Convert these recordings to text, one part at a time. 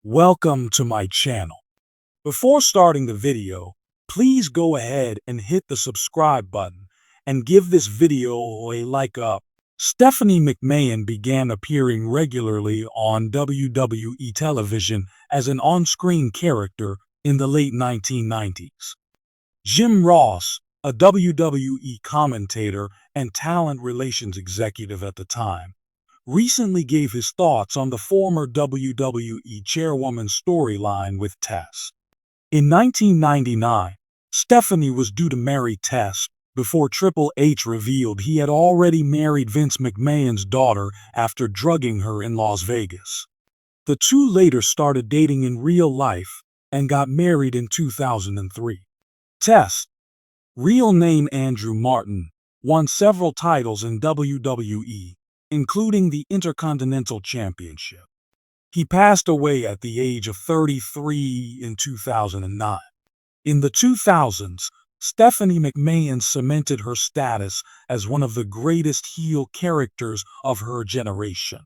Welcome to my channel. Before starting the video, please go ahead and hit the subscribe button and give this video a like up. Stephanie McMahon began appearing regularly on WWE television as an on-screen character in the late 1990s. Jim Ross, a WWE commentator and talent relations executive at the time, recently gave his thoughts on the former WWE chairwoman storyline with Tess. In 1999, Stephanie was due to marry Tess before Triple H revealed he had already married Vince McMahon's daughter after drugging her in Las Vegas. The two later started dating in real life and got married in 2003. Tess, real name Andrew Martin, won several titles in WWE, including the Intercontinental Championship. He passed away at the age of 33 in 2009. In the 2000s, Stephanie McMahon cemented her status as one of the greatest heel characters of her generation.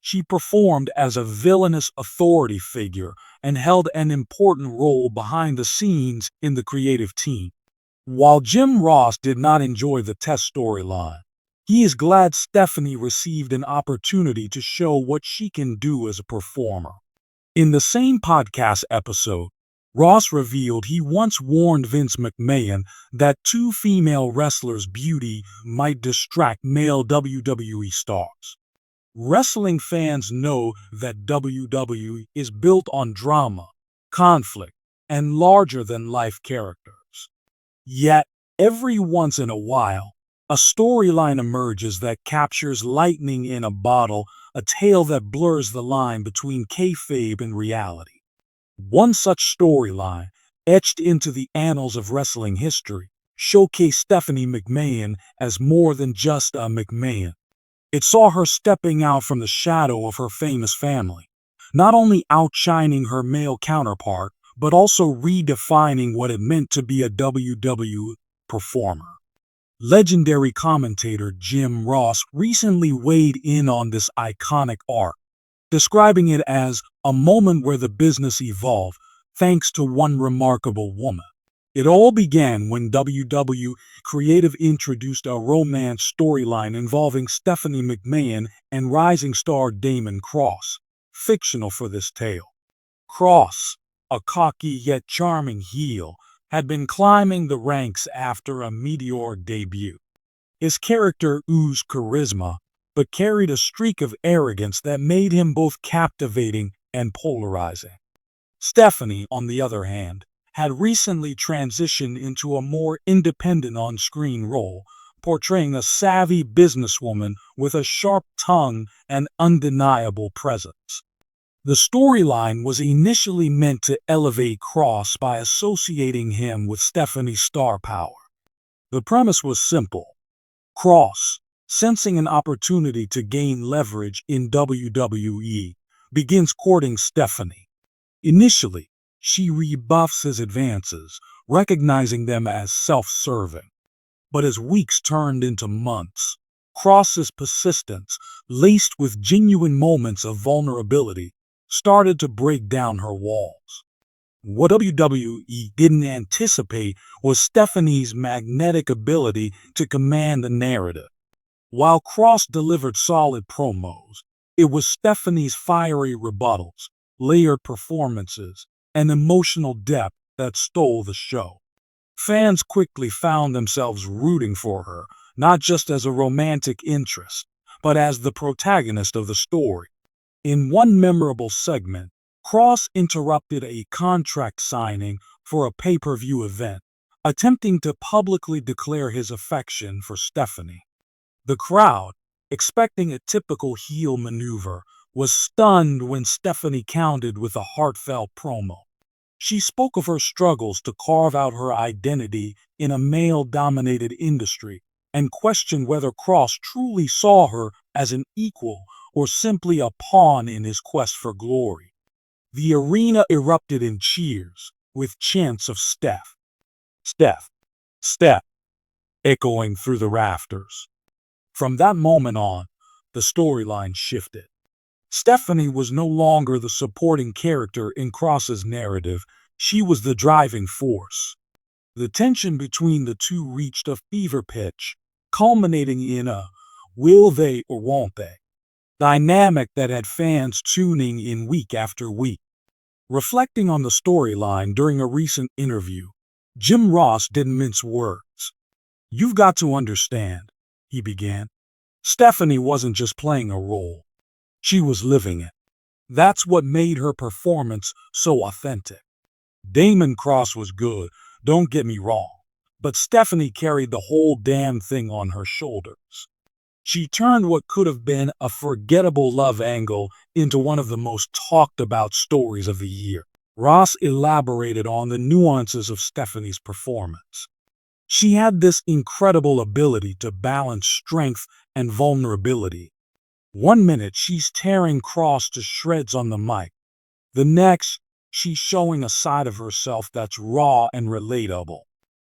She performed as a villainous authority figure and held an important role behind the scenes in the creative team. While Jim Ross did not enjoy the Tess storyline, he is glad Stephanie received an opportunity to show what she can do as a performer. In the same podcast episode, Ross revealed he once warned Vince McMahon that two female wrestlers' beauty might distract male WWE stars. Wrestling fans know that WWE is built on drama, conflict, and larger-than-life characters. Yet, every once in a while, a storyline emerges that captures lightning in a bottle, a tale that blurs the line between kayfabe and reality. One such storyline, etched into the annals of wrestling history, showcased Stephanie McMahon as more than just a McMahon. It saw her stepping out from the shadow of her famous family, not only outshining her male counterpart, but also redefining what it meant to be a WWE performer. Legendary commentator Jim Ross recently weighed in on this iconic arc, describing it as a moment where the business evolved thanks to one remarkable woman. It all began when WWE Creative introduced a romance storyline involving Stephanie McMahon and rising star Damon Cross, fictional for this tale. Cross, a cocky yet charming heel, had been climbing the ranks after a meteoric debut. His character oozed charisma, but carried a streak of arrogance that made him both captivating and polarizing. Stephanie, on the other hand, had recently transitioned into a more independent on-screen role, portraying a savvy businesswoman with a sharp tongue and undeniable presence. The storyline was initially meant to elevate Cross by associating him with Stephanie's star power. The premise was simple. Cross, sensing an opportunity to gain leverage in WWE, begins courting Stephanie. Initially, she rebuffs his advances, recognizing them as self-serving. But as weeks turned into months, Cross's persistence, laced with genuine moments of vulnerability, started to break down her walls. What WWE didn't anticipate was Stephanie's magnetic ability to command the narrative. While Cross delivered solid promos, it was Stephanie's fiery rebuttals, layered performances, and emotional depth that stole the show. Fans quickly found themselves rooting for her, not just as a romantic interest, but as the protagonist of the story. In one memorable segment, Cross interrupted a contract signing for a pay-per-view event, attempting to publicly declare his affection for Stephanie. The crowd, expecting a typical heel maneuver, was stunned when Stephanie countered with a heartfelt promo. She spoke of her struggles to carve out her identity in a male-dominated industry and questioned whether Cross truly saw her as an equal or simply a pawn in his quest for glory. The arena erupted in cheers, with chants of Steph, Steph, Steph, echoing through the rafters. From that moment on, the storyline shifted. Stephanie was no longer the supporting character in Cross's narrative, she was the driving force. The tension between the two reached a fever pitch, culminating in a will they or won't they dynamic that had fans tuning in week after week. Reflecting on the storyline during a recent interview, Jim Ross didn't mince words. "You've got to understand," he began. "Stephanie wasn't just playing a role. She was living it. That's what made her performance so authentic. Damon Cross was good, don't get me wrong, but Stephanie carried the whole damn thing on her shoulders. She turned what could have been a forgettable love angle into one of the most talked about stories of the year." Ross elaborated on the nuances of Stephanie's performance. "She had this incredible ability to balance strength and vulnerability. One minute she's tearing Cross to shreds on the mic. The next, she's showing a side of herself that's raw and relatable.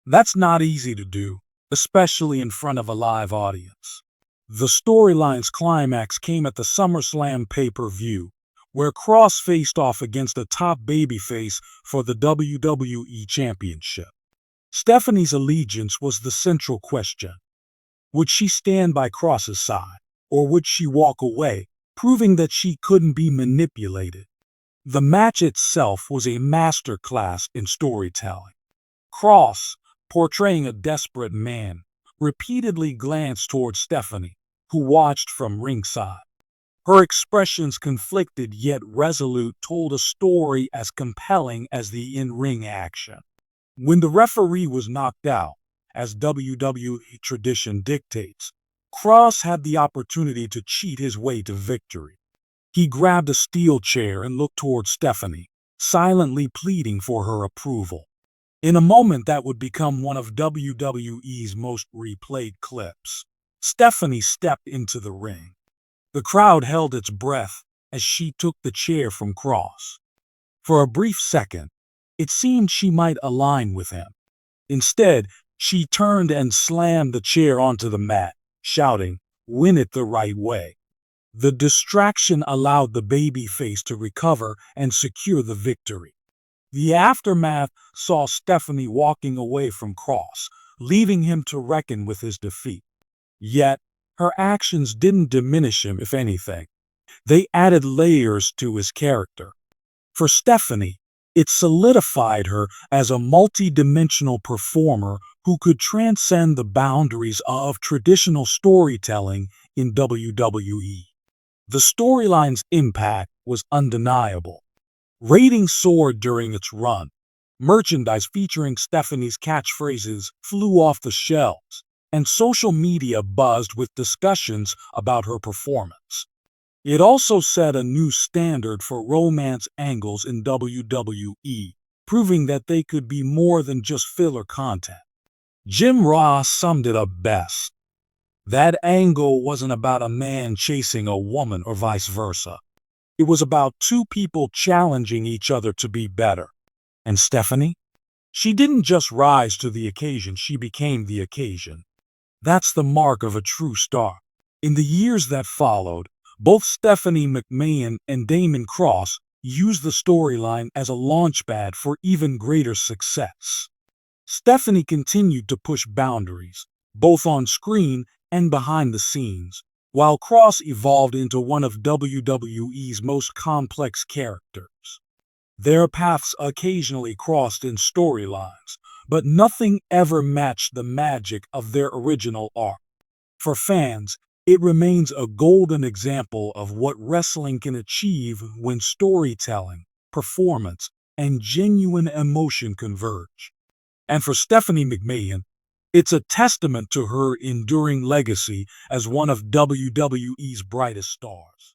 That's not easy to do, especially in front of a live audience." The storyline's climax came at the SummerSlam pay-per-view, where Cross faced off against a top babyface for the WWE Championship. Stephanie's allegiance was the central question. Would she stand by Cross's side, or would she walk away, proving that she couldn't be manipulated? The match itself was a masterclass in storytelling. Cross, portraying a desperate man, repeatedly glanced toward Stephanie, who watched from ringside. Her expressions, conflicted yet resolute, told a story as compelling as the in-ring action. When the referee was knocked out, as WWE tradition dictates, Cross had the opportunity to cheat his way to victory. He grabbed a steel chair and looked toward Stephanie, silently pleading for her approval. In a moment that would become one of WWE's most replayed clips, Stephanie stepped into the ring. The crowd held its breath as she took the chair from Cross. For a brief second, it seemed she might align with him. Instead, she turned and slammed the chair onto the mat, shouting, "Win it the right way." The distraction allowed the babyface to recover and secure the victory. The aftermath saw Stephanie walking away from Cross, leaving him to reckon with his defeat. Yet, her actions didn't diminish him, if anything. They added layers to his character. For Stephanie, it solidified her as a multi-dimensional performer who could transcend the boundaries of traditional storytelling in WWE. The storyline's impact was undeniable. Ratings soared during its run. Merchandise featuring Stephanie's catchphrases flew off the shelves, and social media buzzed with discussions about her performance. It also set a new standard for romance angles in WWE, proving that they could be more than just filler content. Jim Ross summed it up best. That angle wasn't about a man chasing a woman or vice versa. It was about two people challenging each other to be better. And Stephanie? She didn't just rise to the occasion, she became the occasion. That's the mark of a true star. In the years that followed, both Stephanie McMahon and Damon Cross used the storyline as a launchpad for even greater success. Stephanie continued to push boundaries, both on screen and behind the scenes, while Cross evolved into one of WWE's most complex characters. Their paths occasionally crossed in storylines, but nothing ever matched the magic of their original arc. For fans, it remains a golden example of what wrestling can achieve when storytelling, performance, and genuine emotion converge. And for Stephanie McMahon, it's a testament to her enduring legacy as one of WWE's brightest stars.